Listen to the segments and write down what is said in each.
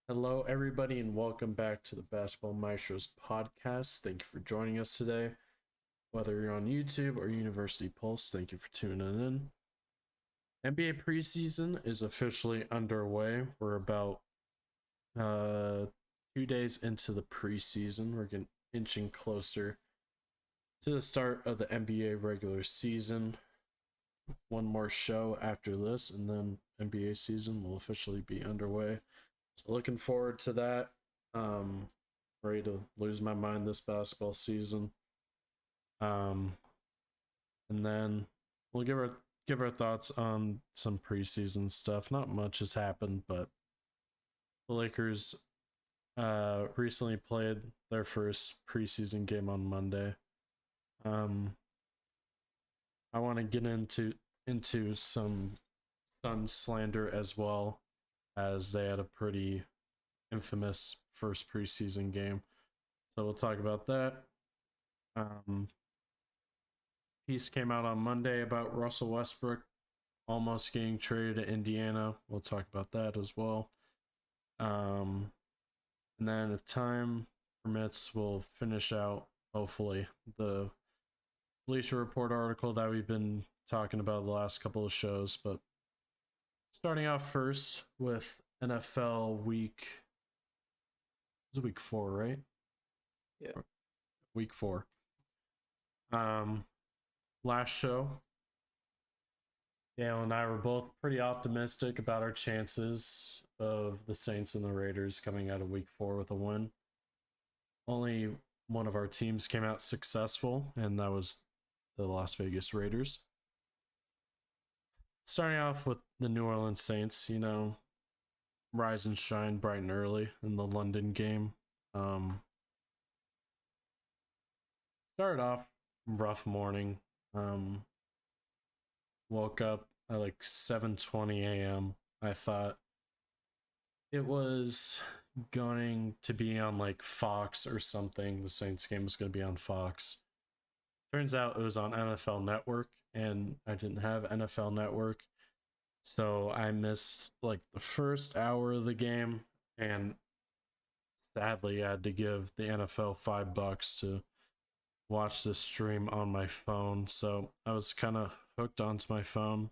Hello, everybody, and welcome back to the Basketball Maestros podcast. Thank you for joining us today. Whether you're on YouTube or University Pulse, thank you for tuning in. NBA preseason is officially underway. We're about 2 days into the preseason. We're getting inching closer to the start of the NBA regular season. One more show after this, and then NBA season will officially be underway. So looking forward to that. Ready to lose my mind this basketball season. And then we'll give our thoughts on some preseason stuff. Not much has happened, but the Lakers recently played their first preseason game on Monday. I want to get into some Sun slander as well, as they had a pretty infamous first preseason game. So we'll talk about that. Piece came out on Monday about Russell Westbrook almost getting traded to Indiana. We'll talk about that as well. And then if time permits, we'll finish out, hopefully, the Bleacher Report article that we've been talking about the last couple of shows. But starting off first with NFL week. It's week 4, right? Yeah. Week 4. Last show, Dale and I were both pretty optimistic about our chances of the Saints and the Raiders coming out of week 4 with a win. Only one of our teams came out successful, and that was the Las Vegas Raiders. Starting off with the New Orleans Saints, rise and shine bright and early in the London game. Started off rough morning. Woke up at like 7:20 a.m. I thought it was going to be on like Fox or something. The Saints game was going to be on Fox. Turns out it was on NFL Network, and I didn't have NFL Network. So I missed like the first hour of the game, and sadly I had to give the NFL $5 to watch this stream on my phone. So I was kind of hooked onto my phone.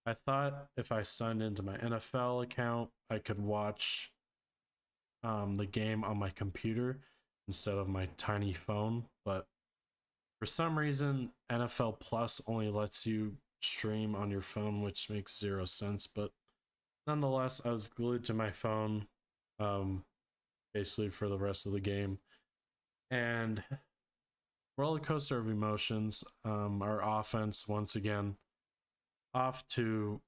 I thought if I signed into my NFL account, I could watch the game on my computer instead of my tiny phone. But for some reason, NFL Plus only lets you stream on your phone, which makes zero sense. But nonetheless, I was glued to my phone basically for the rest of the game. And roller coaster of emotions. Our offense, once again, off to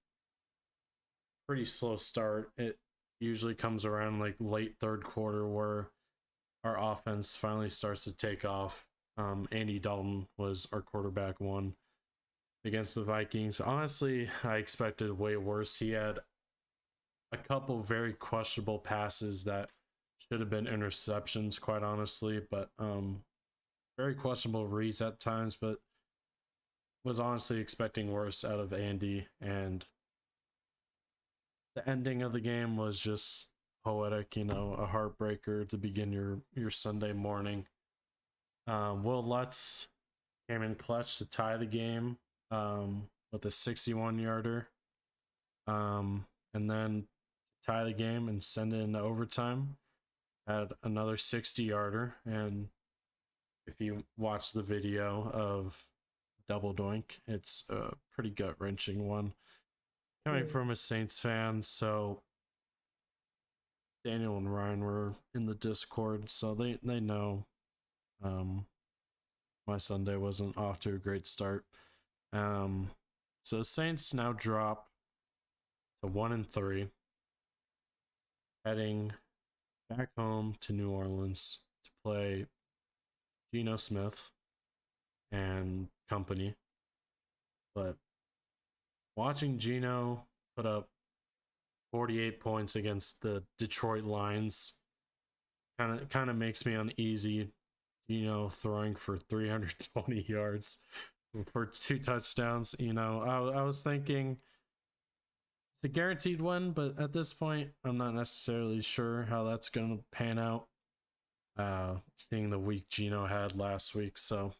pretty slow start. It usually comes around like late third quarter where our offense finally starts to take off. Andy Dalton was our quarterback one against the Vikings. Honestly, I expected way worse. He had a couple very questionable passes that should have been interceptions, quite honestly, but very questionable reads at times, but was honestly expecting worse out of Andy. And the ending of the game was just poetic, a heartbreaker to begin your Sunday morning. Will Lutz came in clutch to tie the game with a 61-yarder. And then to tie the game and send it into overtime, had another 60-yarder. And if you watch the video of Double Doink, it's a pretty gut-wrenching one. Coming from a Saints fan, so Daniel and Ryan were in the Discord, so they know my Sunday wasn't off to a great start. So the Saints now drop to 1-3, heading back home to New Orleans to play Geno Smith and company. But watching Geno put up 48 points against the Detroit Lions kind of makes me uneasy. Throwing for 320 yards for 2 touchdowns. I was thinking it's a guaranteed win, but at this point, I'm not necessarily sure how that's going to pan out. Seeing the week Gino had last week, so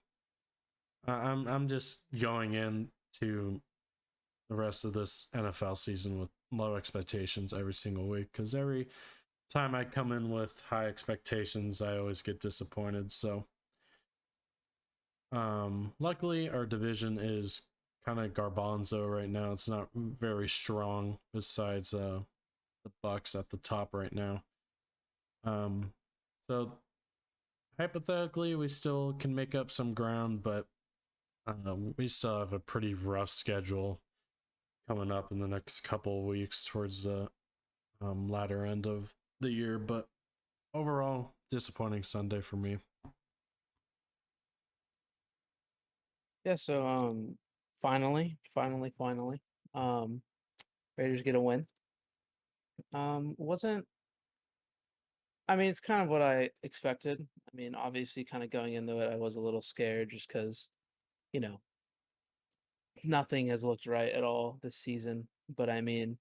I'm just going into the rest of this NFL season with low expectations every single week, because every time I come in with high expectations, I always get disappointed. So, luckily, our division is kind of garbanzo right now. It's not very strong. Besides, the Bucks at the top right now. So hypothetically, we still can make up some ground, but we still have a pretty rough schedule coming up in the next couple of weeks towards the latter end of the year. But overall, disappointing Sunday for me. Yeah, so finally, um Raiders get a win. Wasn't I mean, it's kind of what I expected. I mean, obviously kind of going into it, I was a little scared just because, you know, nothing has looked right at all this season. But I mean,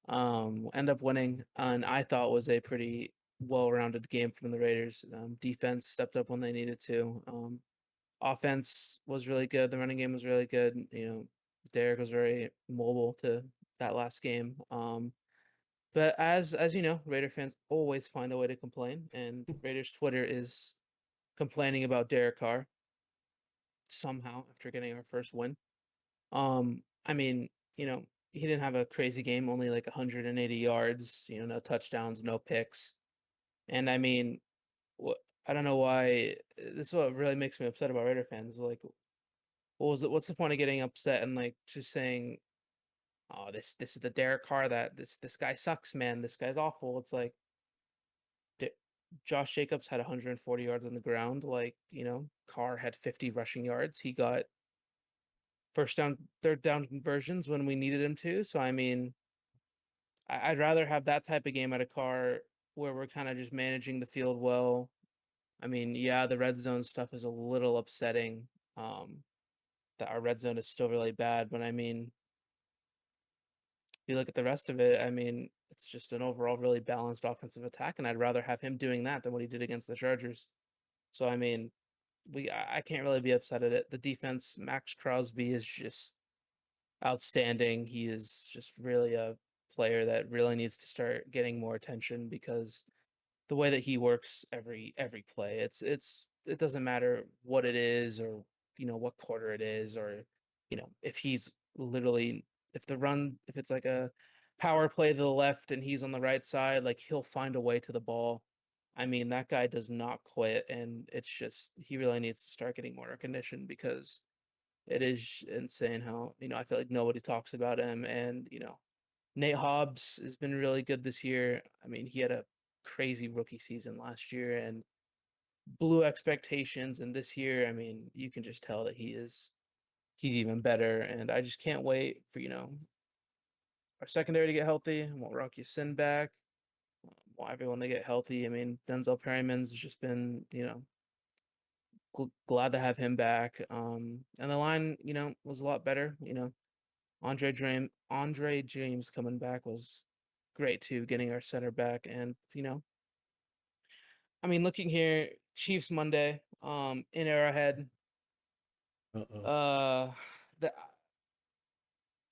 end up winning, and I thought was a pretty well-rounded game from the Raiders. Defense stepped up when they needed to. Offense was really good. The running game was really good. Derek was very mobile to that last game. But as you know, Raider fans always find a way to complain, and Raiders Twitter is complaining about Derek Carr somehow after getting our first win. I mean, he didn't have a crazy game, only like 180 yards, no touchdowns, no picks. And I mean, what I don't know why this is what really makes me upset about Raider fans. Like, what's the point of getting upset and like just saying, "Oh, this is the Derek Carr that this guy sucks, man. This guy's awful." It's like D- Josh Jacobs had 140 yards on the ground. Like, Carr had 50 rushing yards. He got first down, third down conversions when we needed him to. So I mean, I'd rather have that type of game at a Carr where we're kind of just managing the field well. I mean, yeah, the red zone stuff is a little upsetting. Um, that our red zone is still really bad, but I mean, if you look at the rest of it, I mean, it's just an overall really balanced offensive attack, and I'd rather have him doing that than what he did against the Chargers. So I mean, I can't really be upset at it. The defense, Max Crosby is just outstanding. He is just really a player that really needs to start getting more attention because the way that he works every play, it doesn't matter what it is or what quarter it is or if he's literally if it's like a power play to the left and he's on the right side, like he'll find a way to the ball. I mean, that guy does not quit, and it's just he really needs to start getting more recognition because it is insane how, I feel like nobody talks about him. And, Nate Hobbs has been really good this year. I mean, he had a crazy rookie season last year and blew expectations. And this year, I mean, you can just tell that he's even better. And I just can't wait for, our secondary to get healthy. I want Rocky Sin back. I want everyone to get healthy. I mean, Denzel Perryman's just been, glad to have him back. And the line, was a lot better. Andre James coming back was great too, getting our center back. And I mean, looking here, Chiefs Monday, in Arrowhead. Uh oh. Uh, the,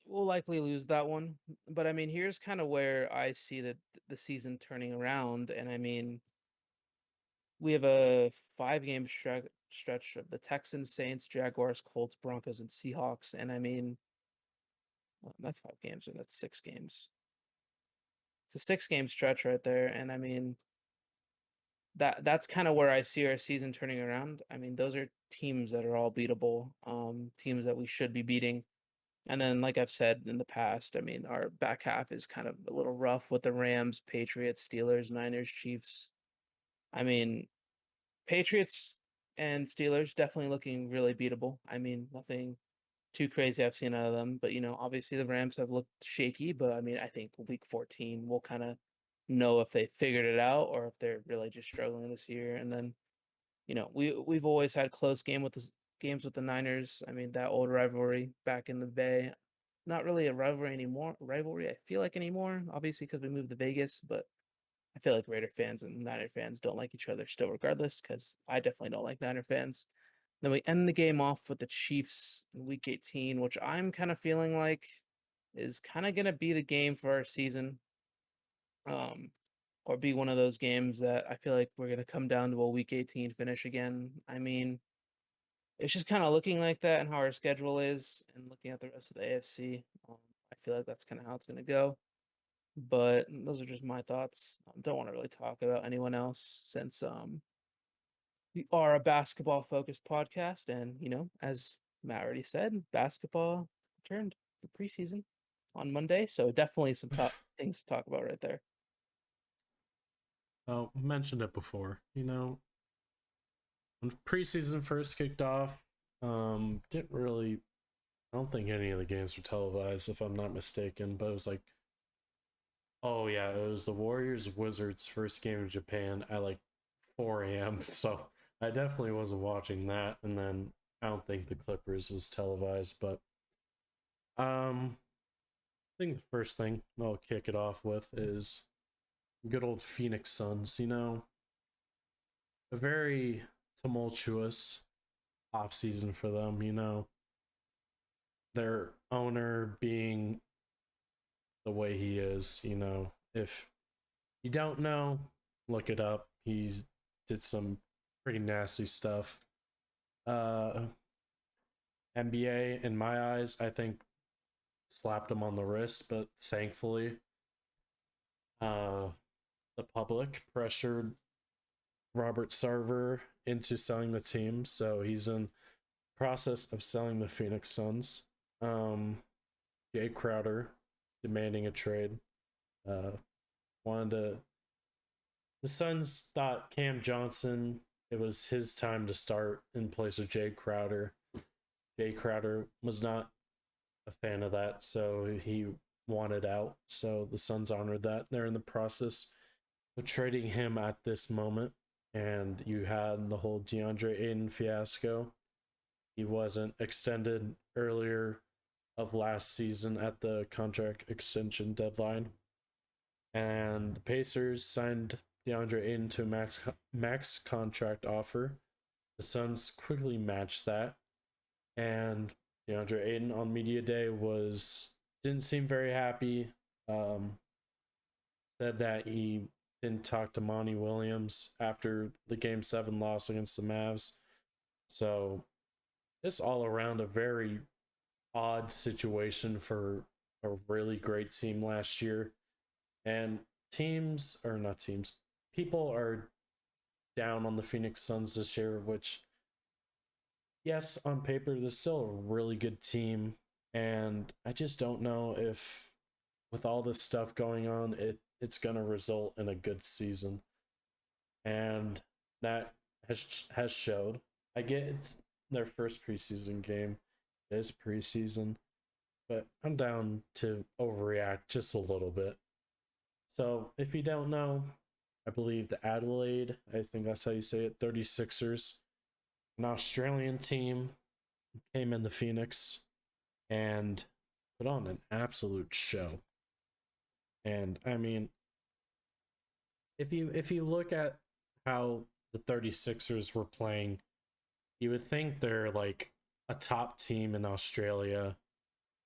we'll likely lose that one. But I mean, here's kind of where I see the season turning around. And I mean, we have a 5 game stretch of the Texans, Saints, Jaguars, Colts, Broncos, and Seahawks. And I mean, well, that's 5 games, or that's 6 games. It's a 6 game stretch right there. And I mean, that's kind of where I see our season turning around. I mean, those are teams that are all beatable, teams that we should be beating. And then, like I've said in the past, I mean, our back half is kind of a little rough with the Rams, Patriots, Steelers, Niners, Chiefs. I mean, Patriots and Steelers definitely looking really beatable. I mean, nothing too crazy I've seen out of them, but obviously the Rams have looked shaky, but I mean, I think week 14 we'll kind of know if they figured it out or if they're really just struggling this year. And then, we've always had close games with the Niners. I mean, that old rivalry back in the Bay. not really a rivalry anymore. Rivalry, I feel like anymore. Obviously, because we moved to Vegas, but I feel like Raider fans and Niner fans don't like each other still, regardless. Because I definitely don't like Niner fans. Then we end the game off with the Chiefs in Week 18, which I'm kind of feeling like is kind of gonna be the game for our season. Um, or be one of those games that I feel like we're gonna come down to a Week 18 finish again. I mean, it's just kind of looking like that and how our schedule is, and looking at the rest of the AFC. I feel like that's kind of how it's going to go. But those are just my thoughts. Don't want to really talk about anyone else since we are a basketball focused podcast, and as Matt already said, basketball returned for preseason on Monday, so definitely some top things to talk about right there. Oh, mentioned it before. When preseason first kicked off, didn't really. I don't think any of the games were televised, if I'm not mistaken. But it was like, oh yeah, it was the Warriors Wizards first game in Japan at like 4 a.m. So I definitely wasn't watching that. And then I don't think the Clippers was televised, but I think the first thing I'll kick it off with is good old Phoenix Suns. A very tumultuous offseason for them. Their owner being the way he is. If you don't know, look it up. He did some pretty nasty stuff. Uh, NBA, in my eyes, I think slapped him on the wrist, but thankfully, uh, the public pressured Robert Sarver into selling the team, so he's in process of selling the Phoenix Suns. Um, Jay Crowder demanding a trade. Uh, wanted to. The Suns thought Cam Johnson. It was his time to start in place of Jay Crowder. Jay Crowder was not a fan of that, so he wanted out. So the Suns honored that. They're in the process of trading him at this moment. And you had the whole DeAndre Ayton fiasco. He wasn't extended earlier of last season at the contract extension deadline. And the Pacers signed DeAndre Ayton to a max contract offer. The Suns quickly matched that, and DeAndre Ayton on media day was didn't seem very happy. Um, Said that he didn't talk to Monty Williams after the Game 7 loss against the Mavs. So just all around a very odd situation for a really great team last year. And teams, or not teams, people are down on the Phoenix Suns this year, which, yes, on paper, they're still a really good team. And I just don't know if, with all this stuff going on, it's going to result in a good season. And that has showed. I get it's their first preseason game. It is preseason, but I'm down to overreact just a little bit. So if you don't know, I believe the Adelaide, I think that's how you say it, 36ers, an Australian team, came into Phoenix and put on an absolute show. And I mean, if you look at how the 36ers were playing, you would think they're like a top team in Australia,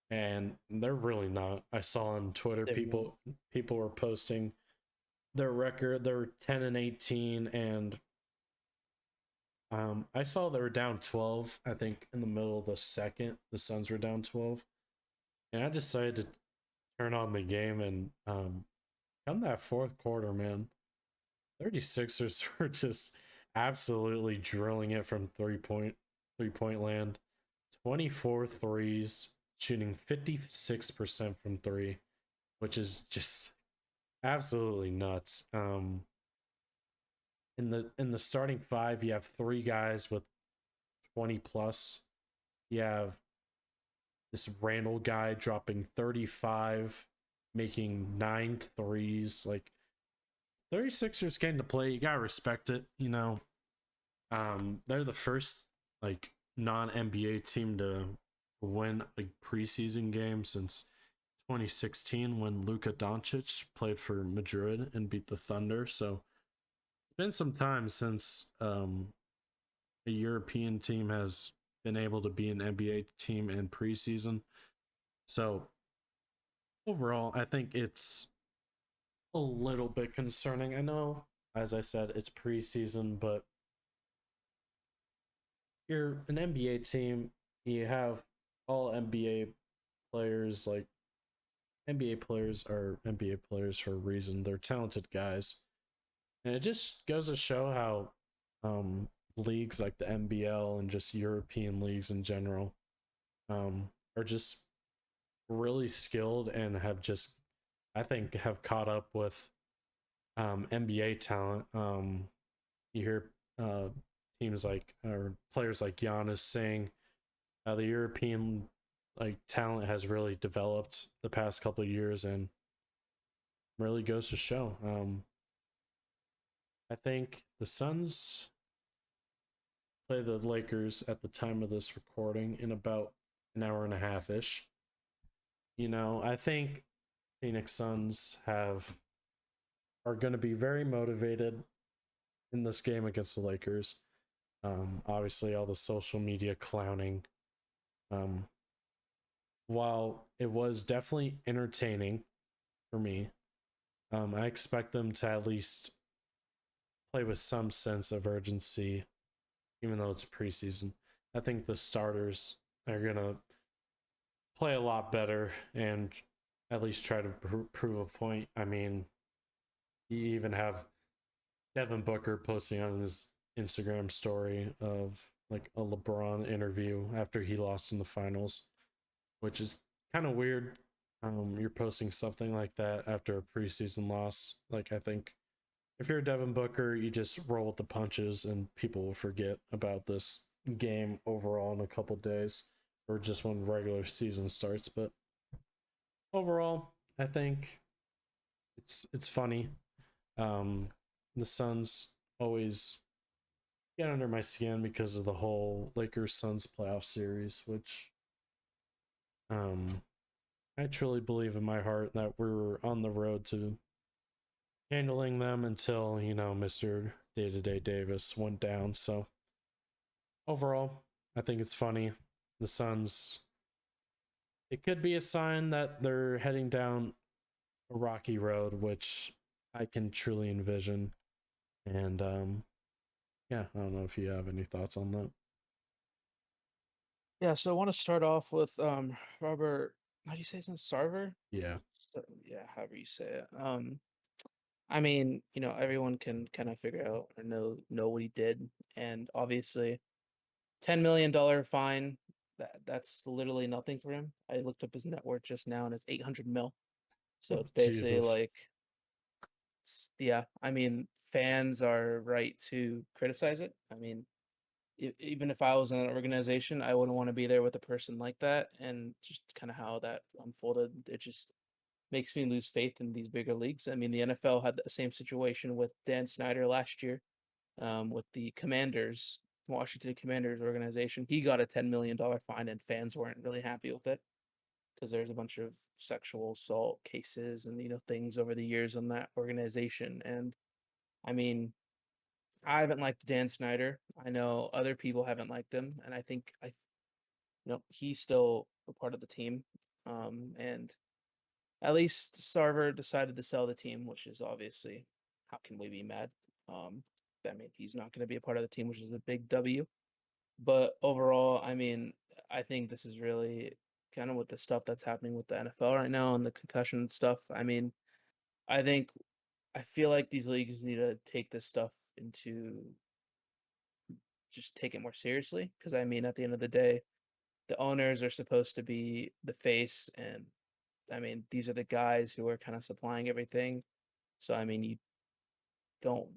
and they're really not. I saw on Twitter They're not. people were posting their record. They're 10-18, and I saw they were down 12. I think in the middle of the second, the Suns were down 12, and I decided to turn on the game, and come that fourth quarter, man, 36ers were just absolutely drilling it from three point land. 24 threes, shooting 56% from three, which is just absolutely nuts. In the starting five, you have three guys with 20 plus. You have this Randall guy dropping 35, making 9 threes. Like 36ers came to play. You gotta respect it. They're the first like non NBA team to win a preseason game since 2016 when Luka Doncic played for Madrid and beat the Thunder. So it's been some time since a European team has been able to be an NBA team in preseason. So overall, I think it's a little bit concerning. I know, as I said, it's preseason, but you're an NBA team. You have all NBA players. Like NBA players are NBA players for a reason. They're talented guys, and it just goes to show how leagues like the NBL and just European leagues in general are just really skilled and have just, I think, have caught up with NBA talent. You hear teams like or players like Giannis saying how the European like talent has really developed the past couple of years and really goes to show. I think the Suns play the Lakers at the time of this recording in about an hour and a half ish. I think Phoenix Suns have are going to be very motivated in this game against the Lakers. Obviously, all the social media clowning. Um, while it was definitely entertaining for me, I expect them to at least play with some sense of urgency, even though it's preseason. I think the starters are going to play a lot better and at least try to prove a point. I mean, you even have Devin Booker posting on his Instagram story of like a LeBron interview after he lost in the finals, which is kind of weird. You're posting something like that after a preseason loss. Like, I think if you're Devin Booker, you just roll with the punches and people will forget about this game overall in a couple days or just when regular season starts. But overall, I think it's funny. Um, the Suns always get under my skin because of the whole Lakers Suns playoff series, which um, I truly believe in my heart that we're on the road to handling them until Mr. Day to Day Davis went down. So overall, I think it's funny. The Suns. It could be a sign that they're heading down a rocky road, which I can truly envision. And yeah, I don't know if you have any thoughts on that. Yeah, so I want to start off with Robert. How do you say his name? Sarver? Yeah. So, yeah, however you say it. I mean, everyone can kind of figure out or know what he did, and obviously, $10 million fine. That's literally nothing for him. I looked up his net worth just now, and it's 800 mil. So it's basically Jesus. like, yeah. I mean, fans are right to criticize it. I mean, even if I was in an organization, I wouldn't want to be there with a person like that. And just kind of how that unfolded, it just makes me lose faith in these bigger leagues. I mean, the NFL had the same situation with Dan Snyder last year, with the Commanders, Washington Commanders organization. He got a $10 million fine, and fans weren't really happy with it because there's a bunch of sexual assault cases and things over the years on that organization. And I mean, I haven't liked Dan Snyder. I know other people haven't liked him, and I think he's still a part of the team. And at least Sarver decided to sell the team, which is obviously, how can we be mad? Um, I mean, he's not going to be a part of the team, which is a big W. But overall, I mean, I think this is really kind of with the stuff that's happening with the NFL right now and the concussion stuff. I mean, I think I feel like these leagues need to take this stuff into just take it more seriously because I mean, at the end of the day, the owners are supposed to be the face, and I mean, these are the guys who are kind of supplying everything. So I mean, you don't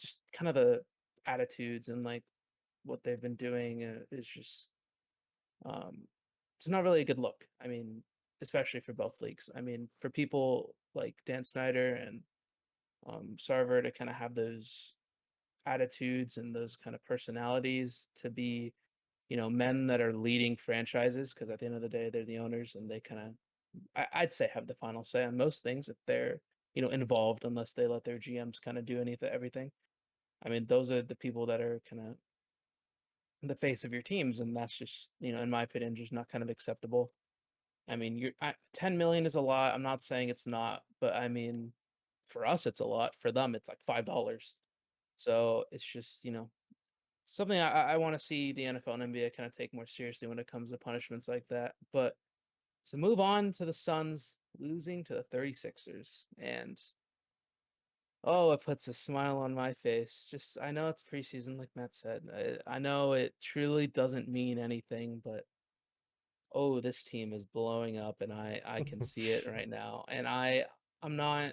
just kind of the attitudes and like what they've been doing is just um it's not really a good look. I mean, especially for both leagues. I mean, for people like Dan Snyder and Sarver to kind of have those attitudes and those kind of personalities to be men that are leading franchises, because at the end of the day, they're the owners and they kind of, I'd say, have the final say on most things if they're, involved, unless they let their GMs kind of do anything, everything. I mean, those are the people that are kind of the face of your teams, and that's just, in my opinion, just not kind of acceptable. I mean, 10 million is a lot. I'm not saying it's not, but I mean, for us, it's a lot. For them, it's like $5. So it's just, something I want to see the NFL and NBA kind of take more seriously when it comes to punishments like that. But to move on to the Suns losing to the 36ers, and oh, it puts a smile on my face. Just, I know it's preseason, like Matt said. I know it truly doesn't mean anything, but oh, this team is blowing up, and I can see it right now. And I'm not.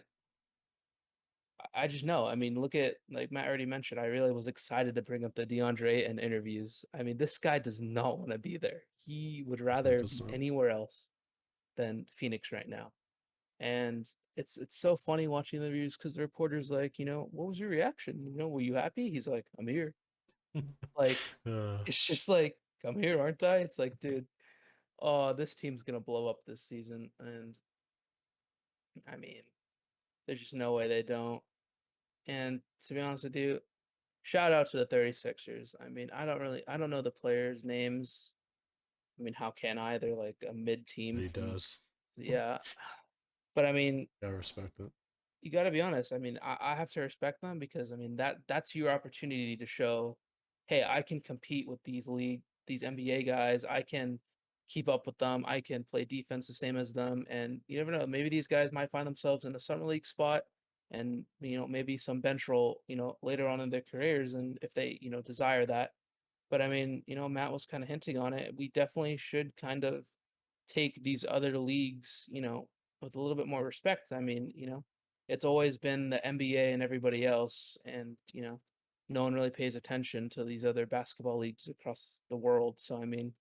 I just know. I mean, look at, like Matt already mentioned. I really was excited to bring up the DeAndre and interviews. I mean, this guy does not want to be there. He would Definitely rather does be not. anywhere else than Phoenix right now. And it's so funny watching the reviews because the reporter's like, what was your reaction? Were you happy? He's like, I'm here. Like, uh, it's just like, I'm here, aren't I? It's like, dude, oh, this team's gonna blow up this season. And I mean, there's just no way they don't. And to be honest with you, shout out to the 36ers. I mean, I don't know the players' names. I mean, how can I? They're like a mid team he from, does. yeah. But I mean, I respect it. you got to be honest. I mean, I have to respect them because I mean that's your opportunity to show, hey, I can compete with these NBA guys. I can keep up with them. I can play defense the same as them. And you never know, maybe these guys might find themselves in a summer league spot, and maybe some bench role, later on in their careers, and if they desire that. But I mean, Matt was kind of hinting on it. We definitely should kind of take these other leagues, with a little bit more respect. I mean, it's always been the NBA and everybody else, and no one really pays attention to these other basketball leagues across the world. So I mean,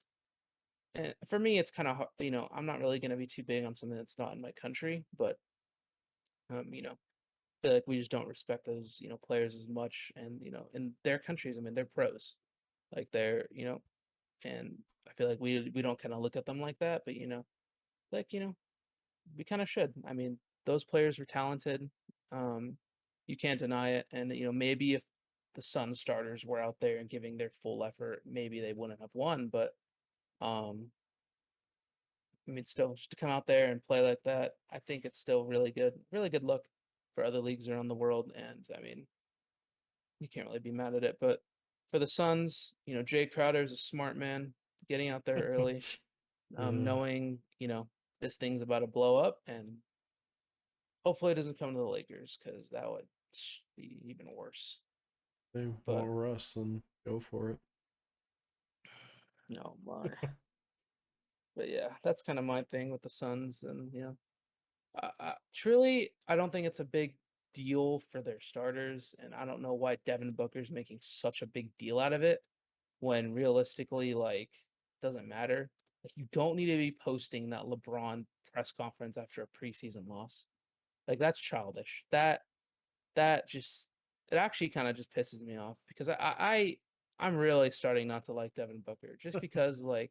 for me, it's kind of, I'm not really going to be too big on something that's not in my country, but I feel like we just don't respect those players as much, and in their countries, I mean, they're pros, like they're and I feel like we don't kind of look at them like that, but like we kind of should. I mean, those players were talented. Um, you can't deny it. And maybe if the Sun starters were out there and giving their full effort, maybe they wouldn't have won. But um, I mean, still, just to come out there and play like that, I think it's still really good look for other leagues around the world. And I mean, you can't really be mad at it. But for the Suns, Jay Crowder is a smart man, getting out there early, uh, knowing this thing's about to blow up, and hopefully it doesn't come to the Lakers because that would be even worse. they But want Russ, then go for it. no, my. But yeah, that's kind of my thing with the Suns, and truly, I don't think it's a big deal for their starters, and I don't know why Devin Booker's making such a big deal out of it when realistically, like, doesn't matter. Like, you don't need to be posting that LeBron press conference after a preseason loss. Like, that's childish. That just, it actually kind of just pisses me off because I'm really starting not to like Devin Booker just because, like,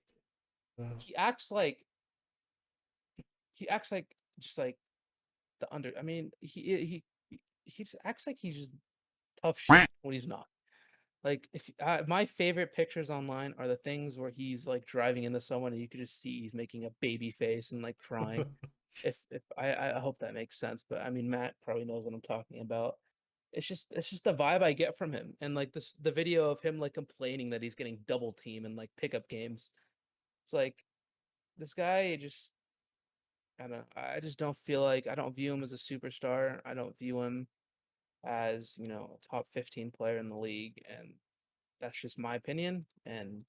Uh, he acts like he acts like just like the under. I mean, he just acts like he's just tough shit when he's not. Like, if my favorite pictures online are the things where he's like driving into someone and you could just see he's making a baby face and like crying. If I hope that makes sense, but I mean Matt probably knows what I'm talking about. It's just the vibe I get from him, and like the video of him like complaining that he's getting double team in like pickup games. It's like this guy just, I don't know, I just don't feel like, I don't view him as a superstar. I don't view him as a top 15 player in the league, and that's just my opinion. And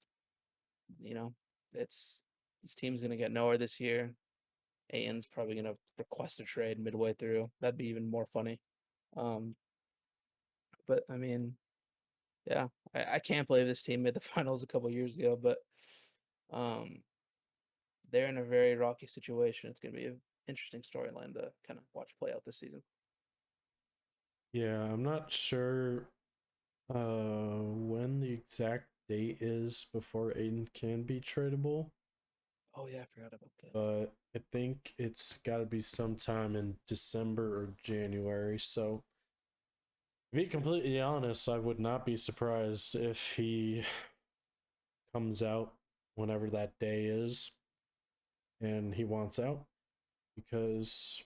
you know it's this team's gonna get nowhere this year. Aiton's probably gonna request a trade midway through. That'd be even more funny. Um, but I mean, yeah, I can't believe this team made the finals a couple years ago, but um, they're in a very rocky situation. It's going to be an interesting storyline to kind of watch play out this season. yeah, I'm not sure when the exact date is before Aiden can be tradable, Oh yeah, I forgot about that. but I think it's got to be sometime in December or January. So, to be completely honest, I would not be surprised if he comes out whenever that day is and he wants out because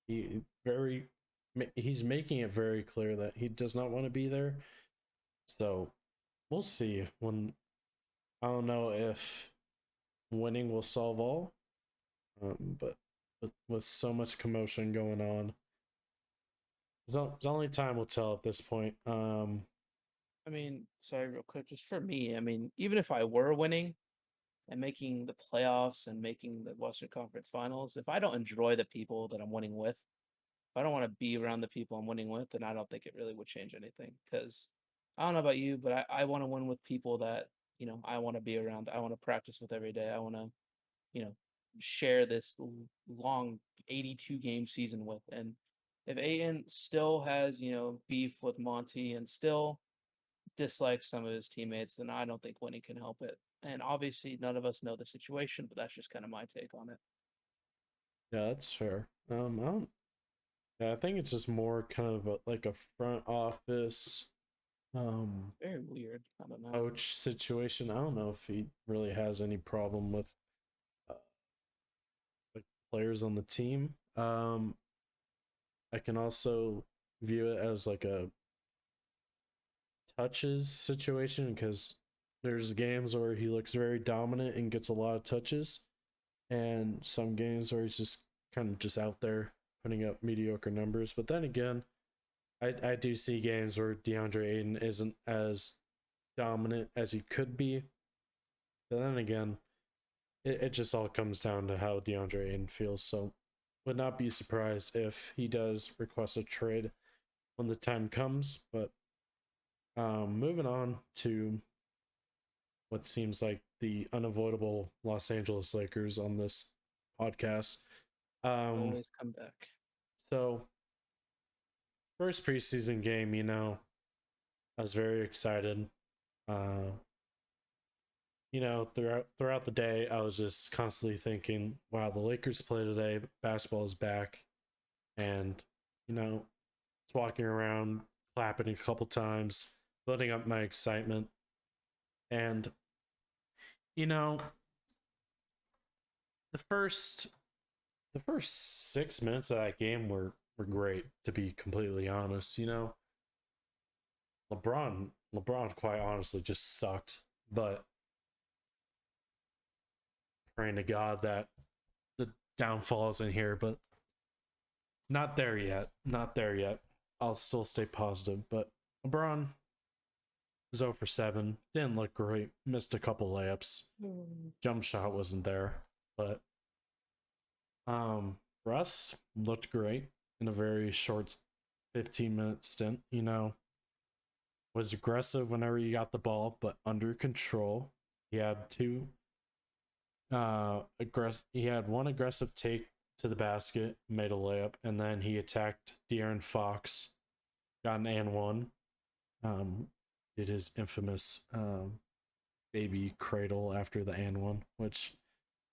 he very he's making it very clear that he does not want to be there. So we'll see. When I don't know if winning will solve all, but with so much commotion going on, the only time will tell at this point. I mean, sorry, real quick, just for me, I mean, even if I were winning and making the playoffs and making the Western Conference Finals, if I don't enjoy the people that I'm winning with, if I don't want to be around the people I'm winning with, then I don't think it really would change anything. Because I don't know about you, but I want to win with people that, I want to be around. I want to practice with every day. I want to, you know, share this long 82 game season with. And if Aiden still has, beef with Monty and still dislikes some of his teammates, then I don't think winning can help it. And obviously, none of us know the situation, but that's just kind of my take on it. yeah, that's fair. I don't. Yeah, I think it's just more kind of like a front office It's very weird. I don't know. coach situation. I don't know if he really has any problem with uh, like players on the team. I can also view it as like a touches situation because there's games where he looks very dominant and gets a lot of touches, and some games where he's just kind of just out there putting up mediocre numbers. But then again, I do see games where DeAndre Ayton isn't as dominant as he could be. But then again, it just all comes down to how DeAndre Ayton feels. So would not be surprised if he does request a trade when the time comes. But moving on to what seems like the unavoidable Los Angeles Lakers on this podcast. Um, Always come back. so first preseason game, I was very excited. Uh, throughout the day, I was just constantly thinking, "Wow, the Lakers play today. Basketball is back," and just walking around, clapping a couple times, building up my excitement. And you know, the first the first 6 minutes of that game were great. To be completely honest, LeBron quite honestly just sucked. But praying to God that the downfall is in here, but not there yet. Not there yet. I'll still stay positive. But LeBron was 0 for 7. Didn't look great. Missed a couple layups. Jump shot wasn't there. But Russ looked great in a very short 15-minute stint. Was aggressive whenever you got the ball, but under control. He had he had one aggressive take to the basket, made a layup, and then he attacked De'Aaron Fox, got an and one. Did his infamous baby cradle after the and one, which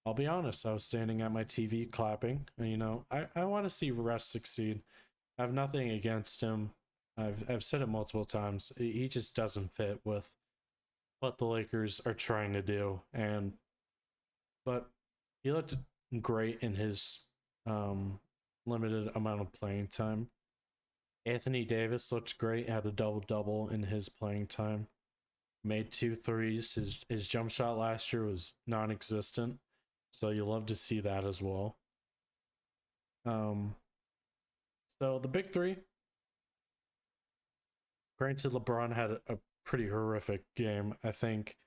I'll be honest, I was standing at my TV clapping. And, I want to see Russ succeed. I have nothing against him. I've said it multiple times. He just doesn't fit with what the Lakers are trying to do, but he looked great in his limited amount of playing time. Anthony Davis looked great, had a double double in his playing time. Made two threes. His jump shot last year was non existent. So you love to see that as well. Um so the big three. Granted, LeBron had a pretty horrific game. I think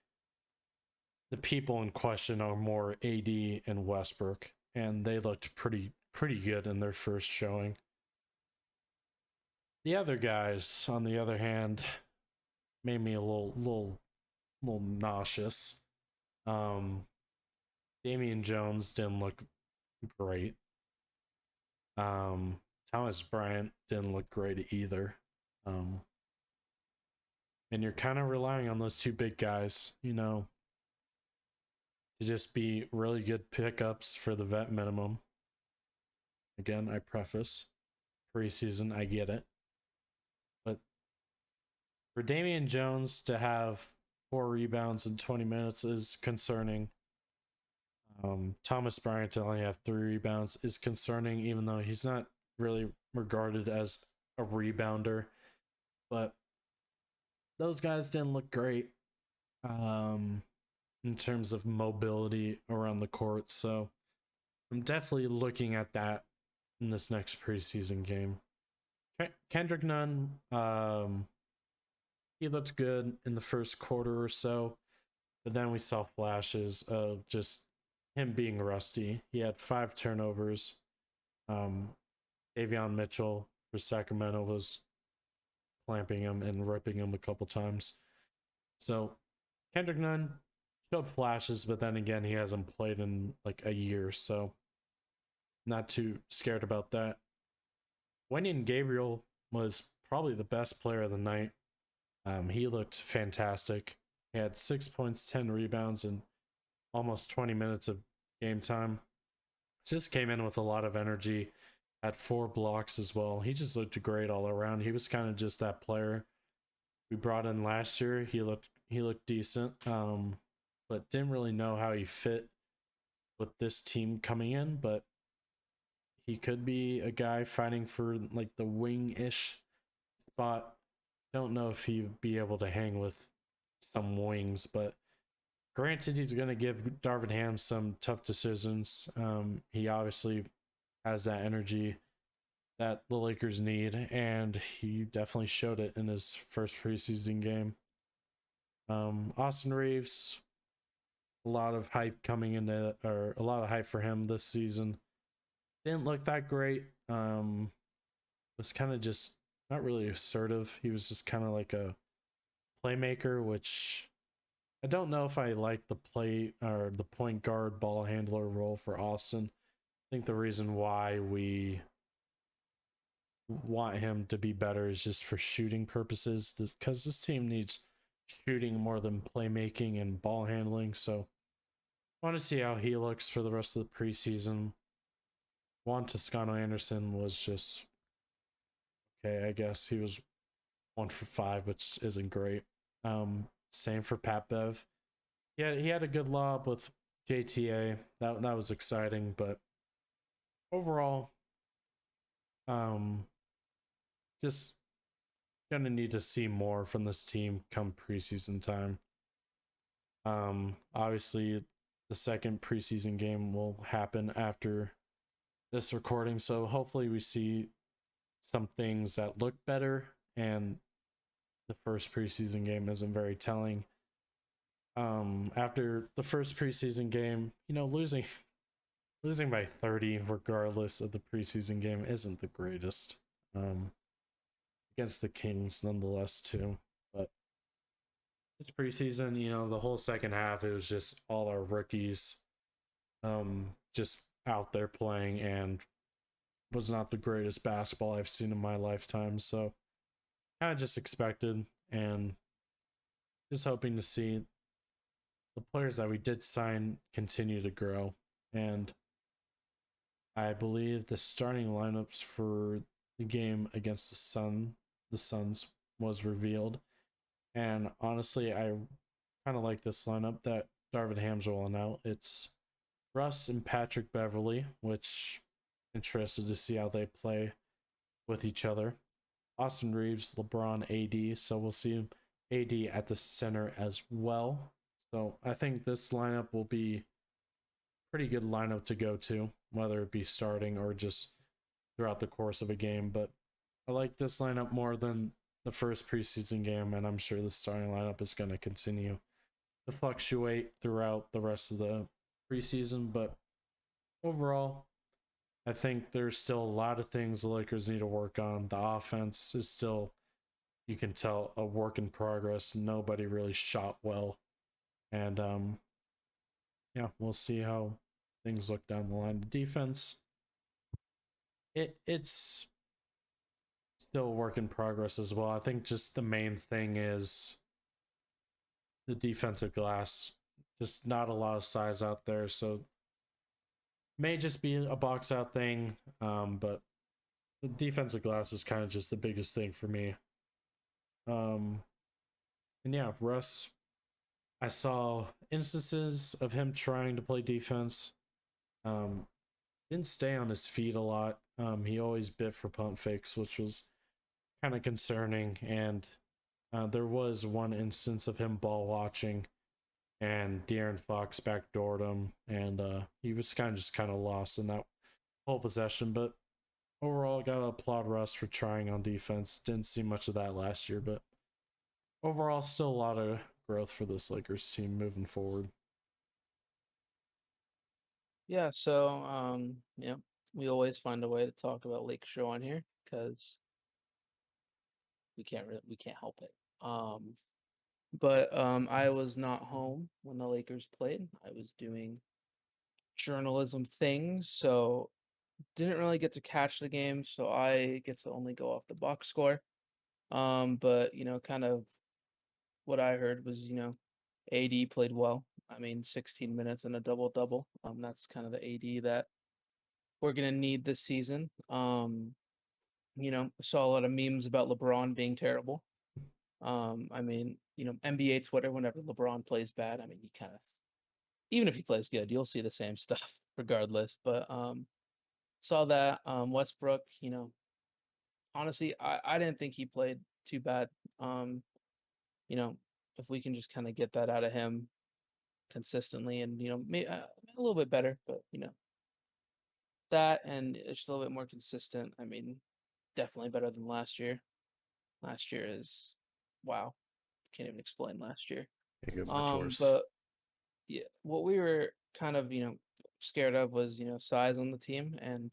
the people in question are more AD and Westbrook, and they looked pretty good in their first showing. The other guys, on the other hand, made me a little nauseous. Um, Damian Jones didn't look great. Thomas Bryant didn't look great either. Um, And you're kind of relying on those two big guys, to just be really good pickups for the vet minimum. Again, I preface preseason, I get it. But for Damian Jones to have 4 rebounds in 20 minutes is concerning. Thomas Bryant to only have 3 rebounds is concerning, even though he's not really regarded as a rebounder. But those guys didn't look great in terms of mobility around the court. So I'm definitely looking at that in this next preseason game. Kendrick Nunn, he looked good in the first quarter or so, but then we saw flashes of just him being rusty. He had 5 turnovers. Davion Mitchell for Sacramento was clamping him and ripping him a couple times. So Kendrick Nunn showed flashes, but then again, he hasn't played in like a year, so not too scared about that. Wenyen Gabriel was probably the best player of the night. He looked fantastic. He had 6 points, 10 rebounds, and almost 20 minutes of game time. Just came in with a lot of energy. Had 4 blocks as well. He just looked great all around. He was kind of just that player we brought in last year. He looked decent, but didn't really know how he fit with this team coming in. But he could be a guy fighting for like the wing-ish spot. Don't know if he'd be able to hang with some wings, but granted, he's going to give Darvin Ham some tough decisions. He obviously has that energy that the Lakers need, and he definitely showed it in his first preseason game. Austin Reeves, a lot of hype for him this season. Didn't look that great. Was kind of just not really assertive. He was just kind of like a playmaker, which I don't know if I like the play or the point guard ball handler role for Austin. I think the reason why we want him to be better is just for shooting purposes, because this team needs shooting more than playmaking and ball handling. So I want to see how he looks for the rest of the preseason. Juan Toscano Anderson was just okay, I guess. He was 1 for 5, which isn't great. Same for Pat Bev. Yeah, he had a good lob with JTA. That was exciting, but overall, just gonna need to see more from this team come preseason time. Obviously, the second preseason game will happen after this recording, so hopefully we see some things that look better, and the first preseason game isn't very telling. After the first preseason game, losing by 30 regardless of the preseason game isn't the greatest. Against the Kings nonetheless too. But it's preseason, the whole second half it was just all our rookies just out there playing, and was not the greatest basketball I've seen in my lifetime. So kind of just expected, and just hoping to see the players that we did sign continue to grow. And I believe the starting lineups for the game against the Suns was revealed. And honestly, I kind of like this lineup that Darvin Ham's rolling out. It's Russ and Patrick Beverly, which interested to see how they play with each other. Austin Reeves, LeBron, AD. So we'll see AD at the center as well. So I think this lineup will be pretty good lineup to go to, whether it be starting or just throughout the course of a game. But I like this lineup more than the first preseason game, and I'm sure the starting lineup is going to continue to fluctuate throughout the rest of the preseason. But overall, I think there's still a lot of things the Lakers need to work on. The offense is still, you can tell, a work in progress. Nobody really shot well. And yeah, we'll see how things look down the line. The defense, it's still a work in progress as well. I think just the main thing is the defensive glass. Just not a lot of size out there, so may just be a box out thing. But the defensive glass is kind of just the biggest thing for me. Um, and yeah, Russ. I saw instances of him trying to play defense. Um, didn't stay on his feet a lot. He always bit for pump fakes, which was kind of concerning. And there was one instance of him ball watching, and De'Aaron Fox backdoored him, and he was kind of lost in that whole possession. But overall, gotta applaud Russ for trying on defense. Didn't see much of that last year, but overall, still a lot of growth for this Lakers team moving forward. Yeah, so yeah, we always find a way to talk about Lake Show on here because we can't help it. But I was not home when the Lakers played. I was doing journalism things, so didn't really get to catch the game, so I get to only go off the box score. But kind of what I heard was, AD played well. I mean, 16 minutes and a double double. That's kind of the AD that we're gonna need this season. Saw a lot of memes about LeBron being terrible. I mean, NBA Twitter, whenever LeBron plays bad, I mean, you kind of, even if he plays good, you'll see the same stuff regardless. But saw that Westbrook, honestly, I didn't think he played too bad. Um, you know, if we can just kind of get that out of him consistently and, a little bit better, but, that and it's just a little bit more consistent. I mean, definitely better than last year. Last year is, wow, can't even explain last year. Can't get much worse. But yeah, what we were kind of, scared of was, size on the team and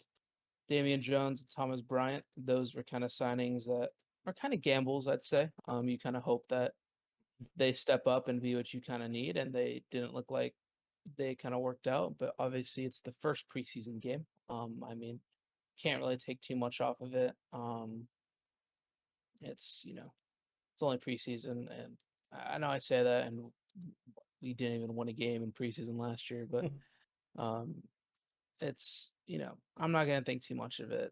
Damian Jones and Thomas Bryant. Those were kind of signings that are kind of gambles, I'd say. You kind of hope that they step up and be what you kind of need, and they didn't look like they kind of worked out. But obviously, it's the first preseason game. I mean, can't really take too much off of it. It's it's only preseason, and I know I say that, and we didn't even win a game in preseason last year, but um, it's I'm not gonna think too much of it.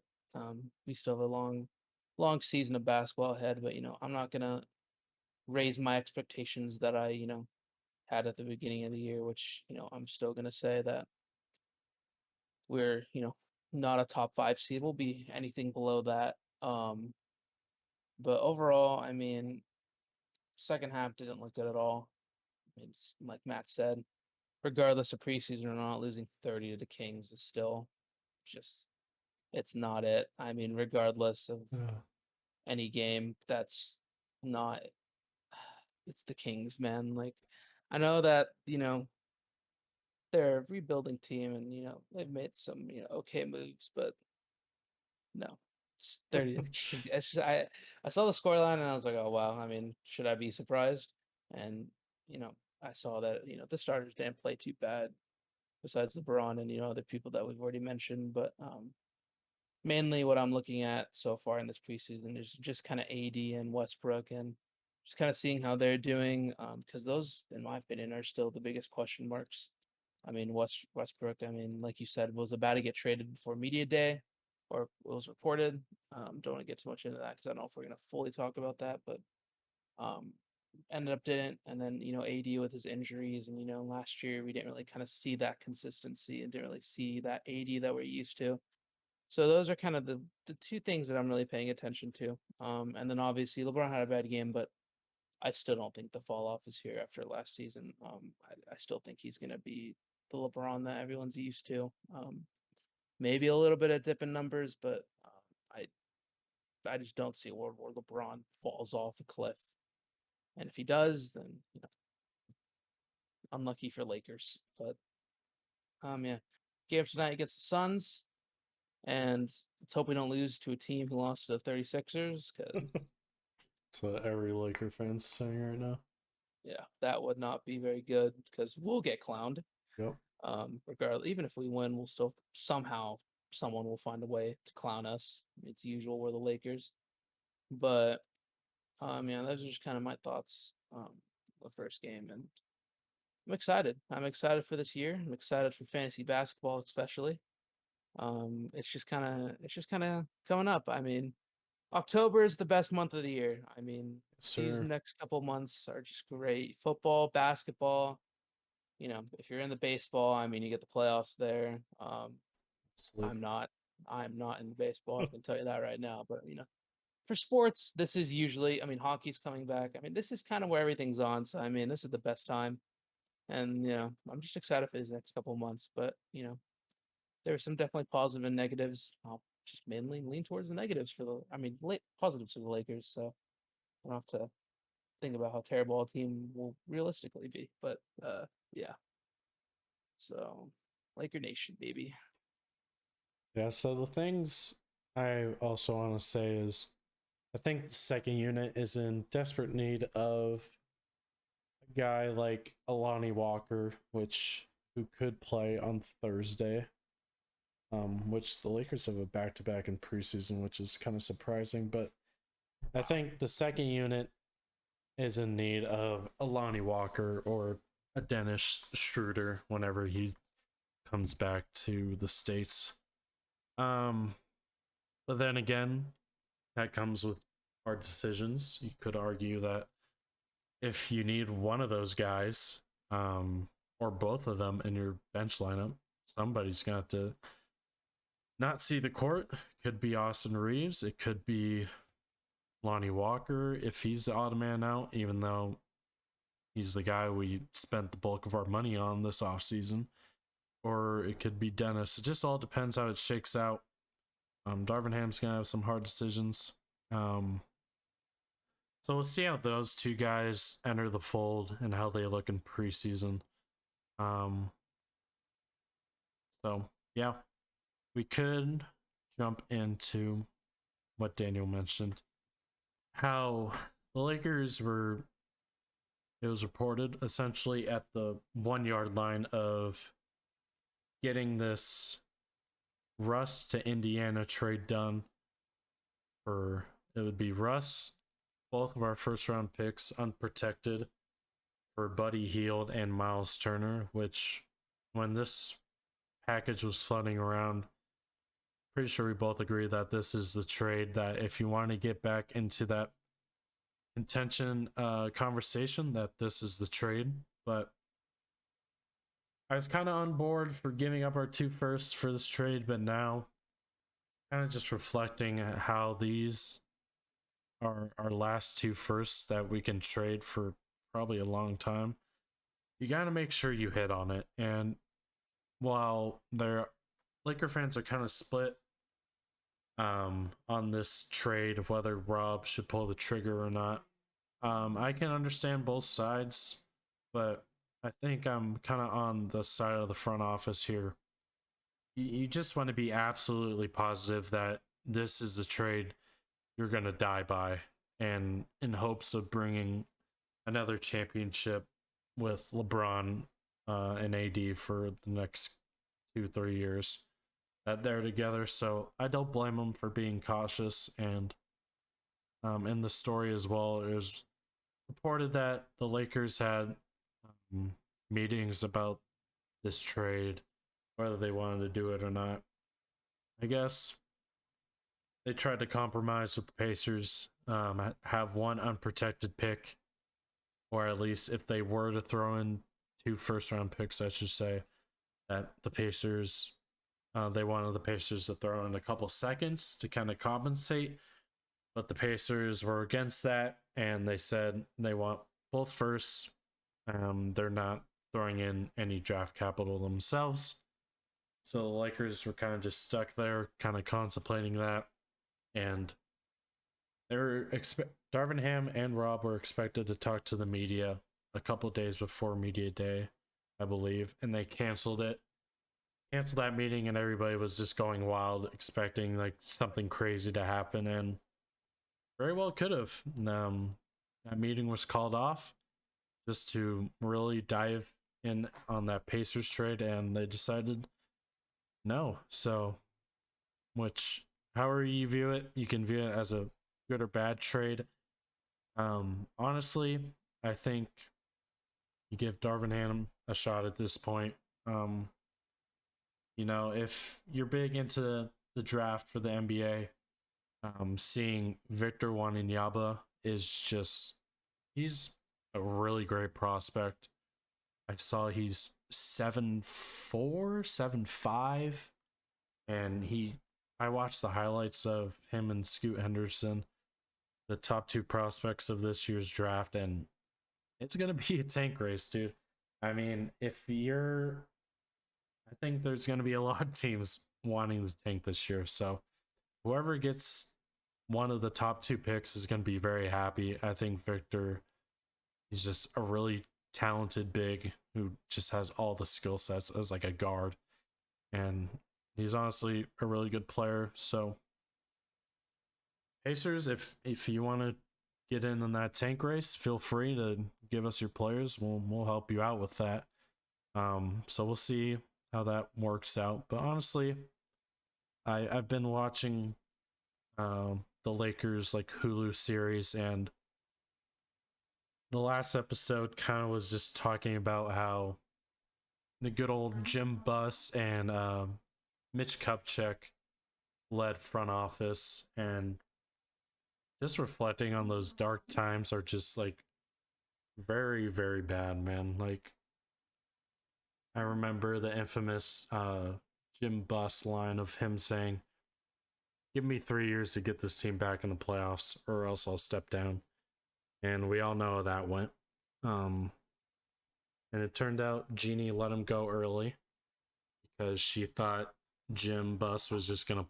We still have a long season of basketball ahead, but I'm not gonna raise my expectations that I had at the beginning of the year, which I'm still gonna say that we're not a top 5 seed. We'll be anything below that. But overall, I mean, second half didn't look good at all. I mean, it's, like Matt said, regardless of preseason or not, losing 30 to the Kings is still just it's not it. I mean, regardless of Yeah. any game, that's not it's the Kings, man. Like I know that, they're a rebuilding team and, they've made some, okay moves, but no. It's 30 to the Kings. It's just, I saw the scoreline and I was like, oh wow. I mean, should I be surprised? And, you know, I saw that, the starters didn't play too bad besides LeBron and, other people that we've already mentioned. But mainly what I'm looking at so far in this preseason is just kind of AD and Westbrook and just kind of seeing how they're doing. Because those, in my opinion, are still the biggest question marks. I mean, Westbrook, I mean, like you said, was about to get traded before media day, or it was reported. Don't want to get too much into that because I don't know if we're going to fully talk about that, but um, ended up didn't. And then, AD with his injuries, and last year we didn't really kind of see that consistency and didn't really see that AD that we're used to. So those are kind of the two things that I'm really paying attention to. And then obviously LeBron had a bad game, but I still don't think the fall off is here after last season. I still think he's going to be the LeBron that everyone's used to. Maybe a little bit of dip in numbers, but I just don't see a world where LeBron falls off a cliff. And if he does, then unlucky for Lakers. But yeah, game tonight against the Suns, and let's hope we don't lose to a team who lost to the 36ers because That's what every Laker fan's saying right now. yeah, that would not be very good because we'll get clowned. Yep. Regardless, even if we win, we'll still somehow someone will find a way to clown us. It's usual we're the Lakers. But yeah, those are just kind of my thoughts. The first game, and I'm excited. I'm excited for this year. I'm excited for fantasy basketball, especially. It's just kind of coming up. I mean, October is the best month of the year. I mean, Yes, these sir. next couple months are just great. Football, basketball. If you're in the baseball, I mean, you get the playoffs there. Sleep. I'm not. I'm not in baseball. I can tell you that right now. But for sports, this is usually. I mean, hockey's coming back. I mean, this is kind of where everything's on. So I mean, this is the best time. And I'm just excited for these next couple months. But there are some definitely positive and negatives. I'll just mainly lean towards the negatives for the. I mean, positives for the Lakers. So I don't have to think about how terrible a team will realistically be. But yeah. So Laker Nation, baby. Yeah, so the things I also want to say is I think the second unit is in desperate need of a guy like Alani Walker, which who could play on Thursday. Which the Lakers have a back to back in preseason, which is kind of surprising. But I think the second unit is in need of a Lonnie Walker or a Dennis Schroeder whenever he comes back to the States. Um, but then again, that comes with hard decisions. You could argue that if you need one of those guys, or both of them in your bench lineup, somebody's got to not see the court. Could be Austin Reeves. It could be Lonnie Walker if he's the odd man out, even though he's the guy we spent the bulk of our money on this offseason. Or it could be Dennis. It just all depends how it shakes out. Darvin Ham's going to have some hard decisions. So we'll see how those two guys enter the fold and how they look in preseason. Um, so, yeah, we could jump into what Daniel mentioned. How the Lakers were, it was reported, essentially at the 1 yard line of getting this Russ to Indiana trade done for, it would be Russ, both of our first round picks unprotected for Buddy Hield and Miles Turner, which when this package was flooding around, pretty sure we both agree that this is the trade that if you want to get back into that contention conversation, that this is the trade. But I was kind of on board for giving up our two firsts for this trade, but now kind of just reflecting how these are our last two firsts that we can trade for probably a long time. You got to make sure you hit on it. And while their Laker fans are kind of split on this trade of whether Rob should pull the trigger or not, I can understand both sides, but I think I'm kind of on the side of the front office here. You just want to be absolutely positive that this is the trade you're going to die by, and in hopes of bringing another championship with LeBron and AD for the next 2-3 years that they're together. So I don't blame them for being cautious. And in the story as well, it was reported that the Lakers had meetings about this trade, whether they wanted to do it or not. I guess they tried to compromise with the Pacers, have one unprotected pick, or at least if they were to throw in two first round picks, I should say, that the Pacers, they wanted the Pacers to throw in a couple seconds to kind of compensate, but the Pacers were against that and they said they want both firsts. They're not throwing in any draft capital themselves. So the Lakers were kind of just stuck there, kind of contemplating that. And Darvin Ham and Rob were expected to talk to the media a couple days before media day, I believe, and they canceled it. Canceled that meeting, and everybody was just going wild, expecting like something crazy to happen, and very well could have. That meeting was called off just to really dive in on that Pacers trade, and they decided no. So, which, however you view it, you can view it as a good or bad trade. Honestly, I think you give Darvin Ham a shot at this point. Um, if you're big into the draft for the NBA, seeing Victor Wanyama is just he's a really great prospect. I saw he's 7'4", 7'5", and I watched the highlights of him and Scoot Henderson, the top two prospects of this year's draft, and it's gonna be a tank race, dude. I mean, I think there's gonna be a lot of teams wanting the tank this year, so whoever gets one of the top two picks is gonna be very happy. I think Victor, he's just a really talented big who just has all the skill sets as like a guard, and he's honestly a really good player. So Pacers, if you want to get in on that tank race, feel free to give us your players. We'll help you out with that. So we'll see how that works out. But honestly, I've been watching the Lakers like Hulu series, and the last episode kind of was just talking about how the good old Jim Buss and Mitch Kupchak led front office, and just reflecting on those dark times are just like very, very bad, man. Like, I remember the infamous Jim Buss line of him saying, "Give me 3 years to get this team back in the playoffs, or else I'll step down." And we all know how that went. Um, and it turned out Jeannie let him go early because she thought Jim Buss was just gonna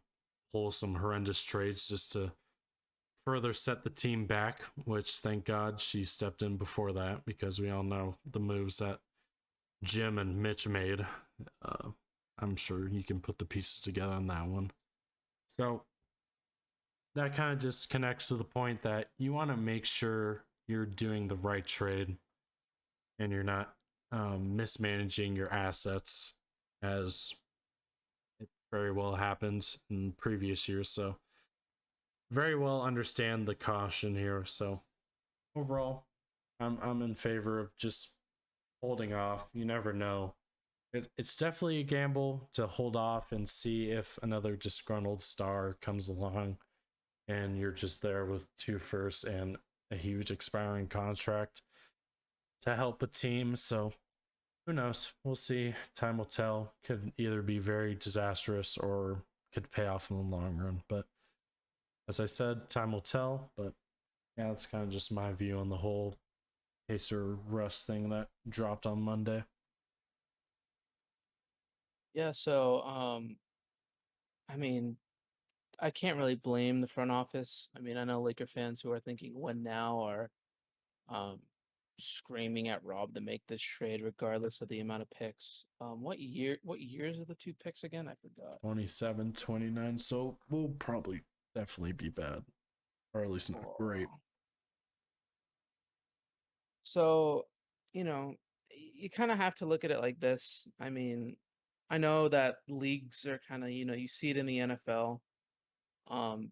pull some horrendous trades just to further set the team back, which thank God she stepped in before that, because we all know the moves that Jim and Mitch made. Uh, I'm sure you can put the pieces together on that one. So that kind of just connects to the point that you want to make sure you're doing the right trade and you're not mismanaging your assets, as it very well happened in previous years. So very well understand the caution here. So overall, I'm in favor of just holding off. You never know. It's definitely a gamble to hold off and see if another disgruntled star comes along and you're just there with two firsts and a huge expiring contract to help a team. So who knows? We'll see. Time will tell. Could either be very disastrous or could pay off in the long run. But as I said, time will tell. But yeah, that's kind of just my view on the whole Pacer Russ thing that dropped on Monday. Yeah, so I mean, I can't really blame the front office. I mean, I know Laker fans who are thinking when now are um screaming at Rob to make this trade regardless of the amount of picks. What years are the two picks again? I forgot. 27, 29. So we'll probably definitely be bad, or at least not great. Oh. So, you know, you kind of have to look at it like this. I mean, I know that leagues are kind of, you see it in the NFL,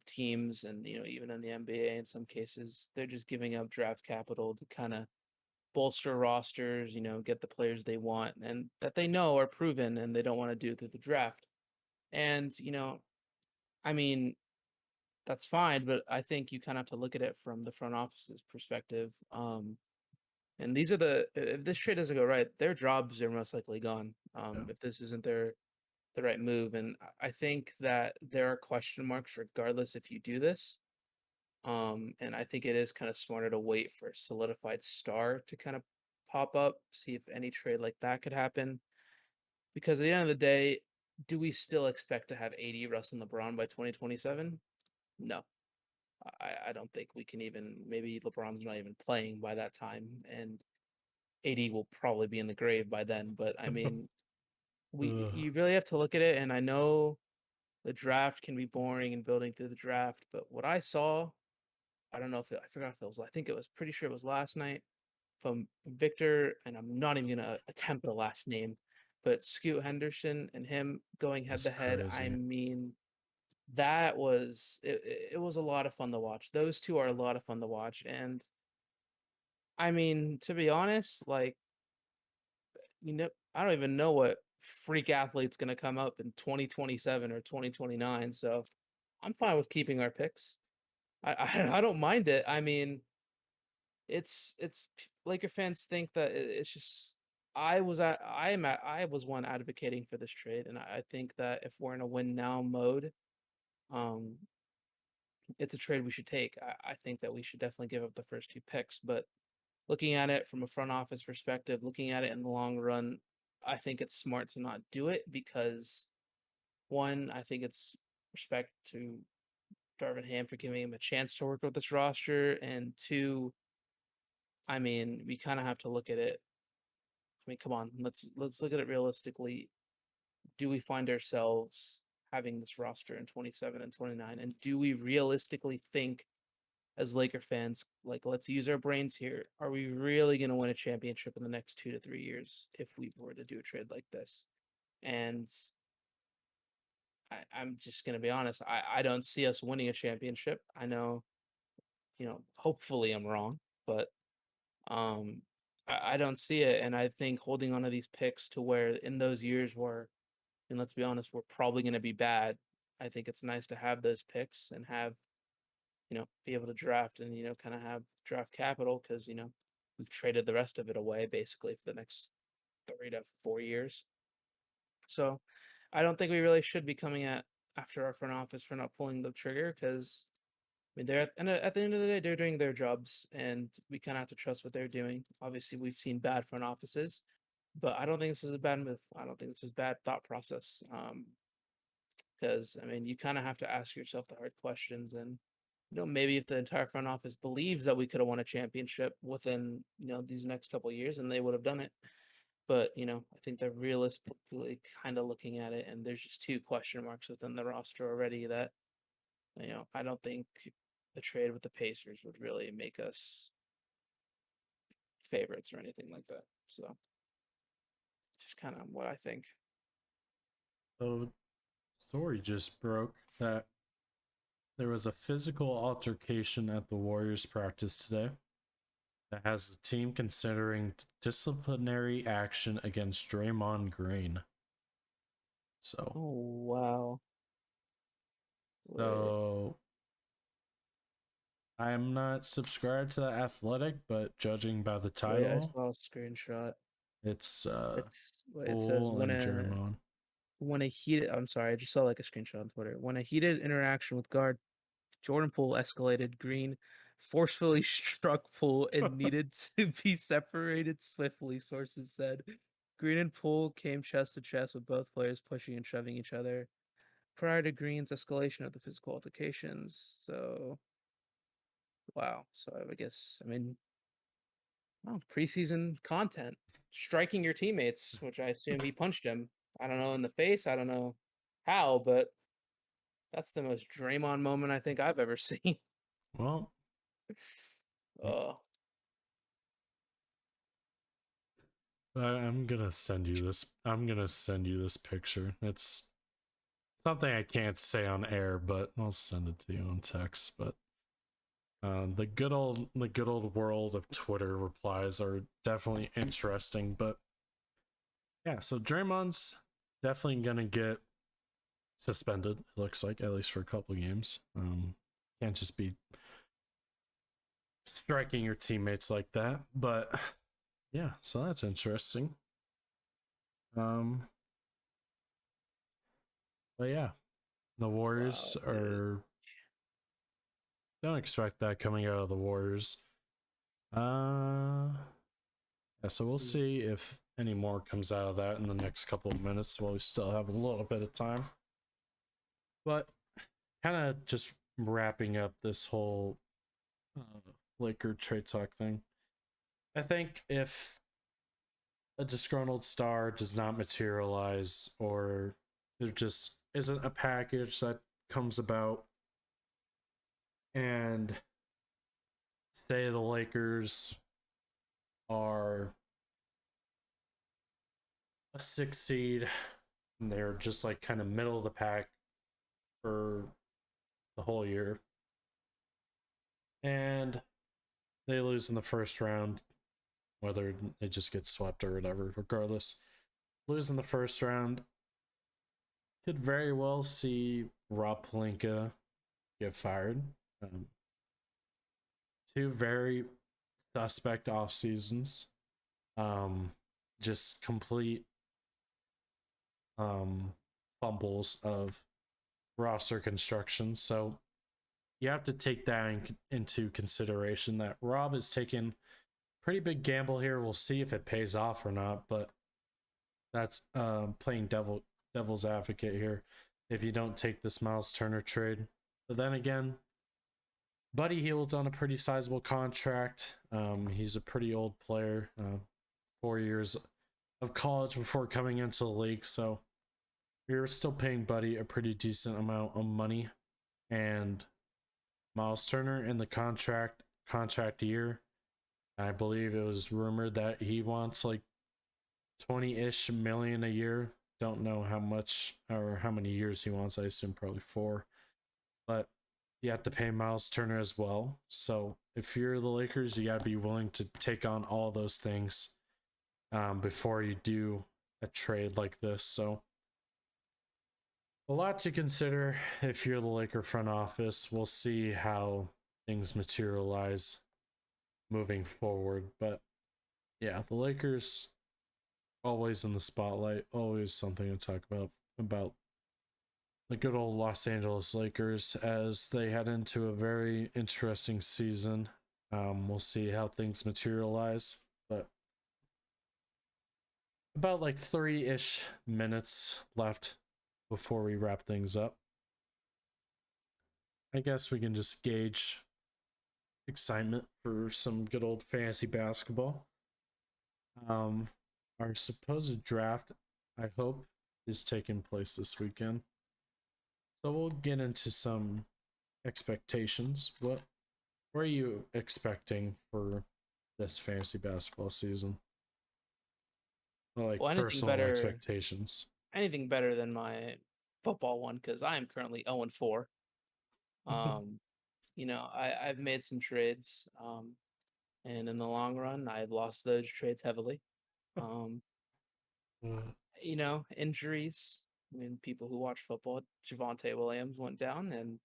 teams and, even in the NBA in some cases, they're just giving up draft capital to kind of bolster rosters, get the players they want and that they know are proven and they don't want to do through the draft. And, I mean, that's fine, but I think you kind of have to look at it from the front office's perspective. And these are if this trade doesn't go right, their jobs are most likely gone. Yeah. If this isn't the right move, and I think that there are question marks regardless if you do this. And I think it is kind of smarter to wait for a solidified star to kind of pop up, see if any trade like that could happen. Because at the end of the day, do we still expect to have 80 Russ and LeBron by 2027? No. I don't think we can even, maybe LeBron's not even playing by that time. And 80 will probably be in the grave by then. But I mean, Ugh. you really have to look at it. And I know the draft can be boring and building through the draft, but what I saw, I don't know if I forgot if it was, I think it was pretty sure it was last night from Victor, and I'm not even gonna attempt the last name, but Scoot Henderson and him going head It's to head. I crazy. mean, that was it was a lot of fun to watch. Those two are a lot of fun to watch, and I mean, to be honest, like, I don't even know what freak athlete's gonna come up in 2027 or 2029, so I'm fine with keeping our picks. I don't mind it. I mean, Laker fans think that it's just I was one advocating for this trade, and I think that if we're in a win now mode, um, it's a trade we should take. I think that we should definitely give up the first two picks, but looking at it from a front office perspective, looking at it in the long run, I think it's smart to not do it because one, I think it's respect to Darvin Ham for giving him a chance to work with this roster, and two, I mean, we kind of have to look at it. I mean, come on, let's look at it realistically. Do we find ourselves having this roster in 27 and 29, and do we realistically think as Laker fans, like, let's use our brains here. Are we really going to win a championship in the next 2 to 3 years if we were to do a trade like this? And I'm just going to be honest. I don't see us winning a championship. I know, hopefully I'm wrong, but um, I don't see it. And I think holding on to these picks to where in those years where, and let's be honest, we're probably going to be bad. I think it's nice to have those picks and have be able to draft and, kind of have draft capital because, we've traded the rest of it away basically for the next 3 to 4 years. So I don't think we really should be coming after our front office for not pulling the trigger because I mean at the end of the day they're doing their jobs and we kind of have to trust what they're doing. Obviously, we've seen bad front offices, but I don't think this is a bad move. I don't think this is bad thought process. Because I mean, you kind of have to ask yourself the hard questions, and maybe if the entire front office believes that we could have won a championship within these next couple of years, and they would have done it. But I think they're realistically kind of looking at it, and there's just two question marks within the roster already that I don't think the trade with the Pacers would really make us favorites or anything like that. So just kind of what I think. So, story just broke that there was a physical altercation at the Warriors practice today that has the team considering disciplinary action against Draymond Green. So, Oh wow! Wait, so I'm not subscribed to the Athletic, but judging by the wait, I title, saw a screenshot. it's It says Poole and Draymond. when a heated I'm sorry, I just saw like a screenshot on Twitter. When a heated interaction with guard Jordan Poole escalated, Green forcefully struck Poole and needed to be separated swiftly, sources said. Green and Poole came chest to chest with both players pushing and shoving each other prior to Green's escalation of the physical altercations. So, wow. So I guess, I mean, well, preseason content, striking your teammates, which I assume he punched him. I don't know in the face. I don't know how, but that's the most Draymond moment I think I've ever seen. Well, Oh, I'm gonna send you this. I'm gonna send you this picture. It's something I can't say on air, but I'll send it to you on text. But the good old world of Twitter replies are definitely interesting. But yeah, so Draymond's definitely gonna get suspended. It looks like at least for a couple games. Can't just be striking your teammates like that. But yeah, so that's interesting. Um, but yeah, the Warriors wow, dude. are don't expect that coming out of the Warriors. Uh, yeah, so we'll Hmm. see if any more comes out of that in the next couple of minutes while we still have a little bit of time. But kind of just wrapping up this whole Laker trade talk thing. I think if a disgruntled star does not materialize or there just isn't a package that comes about and say the Lakers are a 6 seed and they're just like kind of middle of the pack for the whole year. And they lose in the first round, whether it just gets swept or whatever, regardless. Lose in the first round. Could very well see Rob Pelinka get fired. Um, two very suspect off seasons. Um, just complete um, fumbles of roster construction. So you have to take that into consideration that Rob is taking pretty big gamble here. We'll see if it pays off or not, but that's playing devil's advocate here if you don't take this Miles Turner trade. But then again, Buddy Hield's on a pretty sizable contract. He's a pretty old player, 4 years of college before coming into the league, so we were still paying Buddy a pretty decent amount of money. And Miles Turner in the contract year, I believe it was rumored that he wants like 20-ish million a year. Don't know how much or how many years he wants. I assume probably 4. But you have to pay Miles Turner as well. So if you're the Lakers, you got to be willing to take on all those things before you do a trade like this. So a lot to consider if you're the Laker front office. We'll see how things materialize moving forward. But yeah, the Lakers always in the spotlight, always something to talk about the good old Los Angeles Lakers as they head into a very interesting season. We'll see how things materialize, but about like 3-ish minutes left before we wrap things up. I guess we can just gauge excitement for some good old fantasy basketball. Our supposed draft, I hope, is taking place this weekend. So we'll get into some expectations. What are you expecting for this fantasy basketball season? Or like Well, personal expectations. anything better than my football one because I am currently 0-4. Um, I've made some trades, and in the long run, I've lost those trades heavily. Um, Injuries. I mean, people who watch football, Javonte Williams went down, and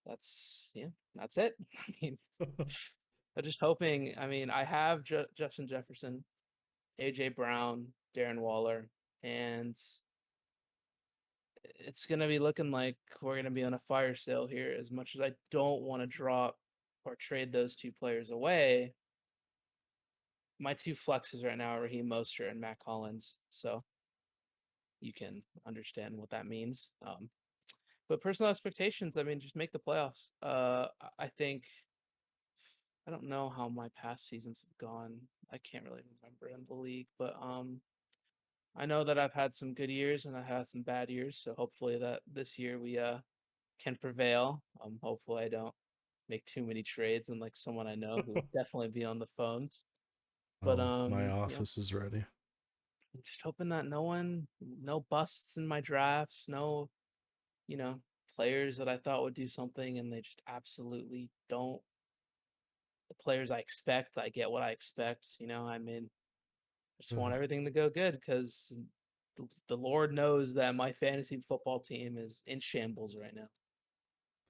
that's it. I mean, I'm just hoping. I mean, I have Justin Jefferson, AJ Brown, Darren Waller, and it's gonna be looking like we're gonna be on a fire sale here. As much as I don't want to drop or trade those two players away, my two flexes right now are Raheem Mostert and Matt Collins. So you can understand what that means. But personal expectations, I mean, just make the playoffs. I think I don't know how my past seasons have gone. I can't really remember in the league, but I know that I've had some good years and I had some bad years. So hopefully that this year we can prevail. Hopefully I don't make too many trades and like someone I know who would definitely be on the phones. But Oh, my office is ready. I'm just hoping that no busts in my drafts, no, players that I thought would do something and they just absolutely don't. The players I expect, I get what I expect. I mean, I just want everything to go good because the Lord knows that my fantasy football team is in shambles right now.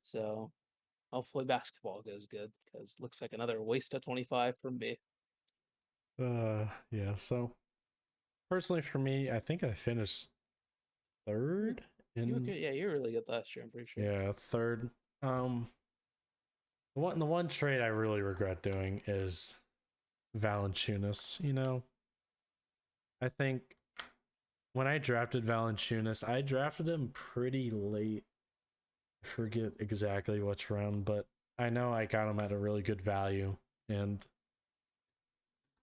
So hopefully basketball goes good because looks like another waste of 25 from me. Yeah, so personally for me, I think I finished third You were in good. Yeah, you were really good last year, I'm pretty sure. yeah, third. The one trade I really regret doing is Valanciunas. I think when I drafted Valanciunas, I drafted him pretty late. I forget exactly which round, but I know I got him at a really good value. And,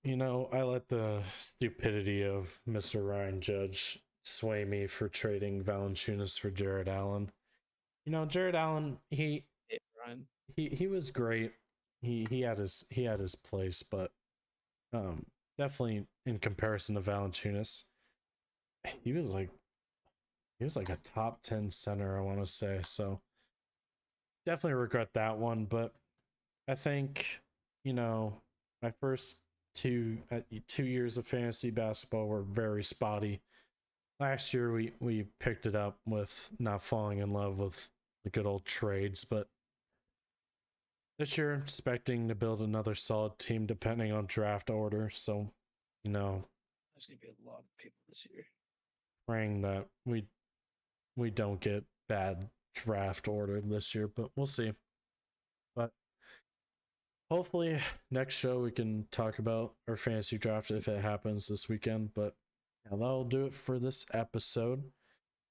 I let the stupidity of Mr. Ryan Judge sway me for trading Valanciunas for Jared Allen. Jared Allen, Hey, Brian. he was great. He had his place, but definitely in comparison to Valanciunas, he was like he was like a top 10 center, I want to say. So definitely regret that one, but I think, you know, my first 2 years of fantasy basketball were very spotty. Last year we picked it up with not falling in love with the good old trades, but this year expecting to build another solid team depending on draft order. So, you know, There's gonna be a lot of people this year. praying that we don't get bad draft order this year, but we'll see. But hopefully next show we can talk about our fantasy draft if it happens this weekend. But yeah, that'll do it for this episode.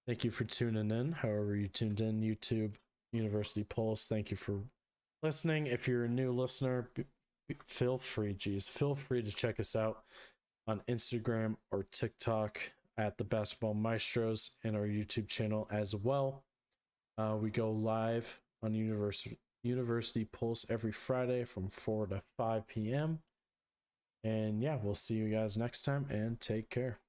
Thank you for tuning in. However you tuned in, YouTube, University Pulse. Thank you for listening. If you're a new listener, feel free to check us out on Instagram or TikTok at the Basketball Maestros and our YouTube channel as well. We go live on University Pulse every Friday from 4 to 5 p.m. And yeah, we'll see you guys next time and take care.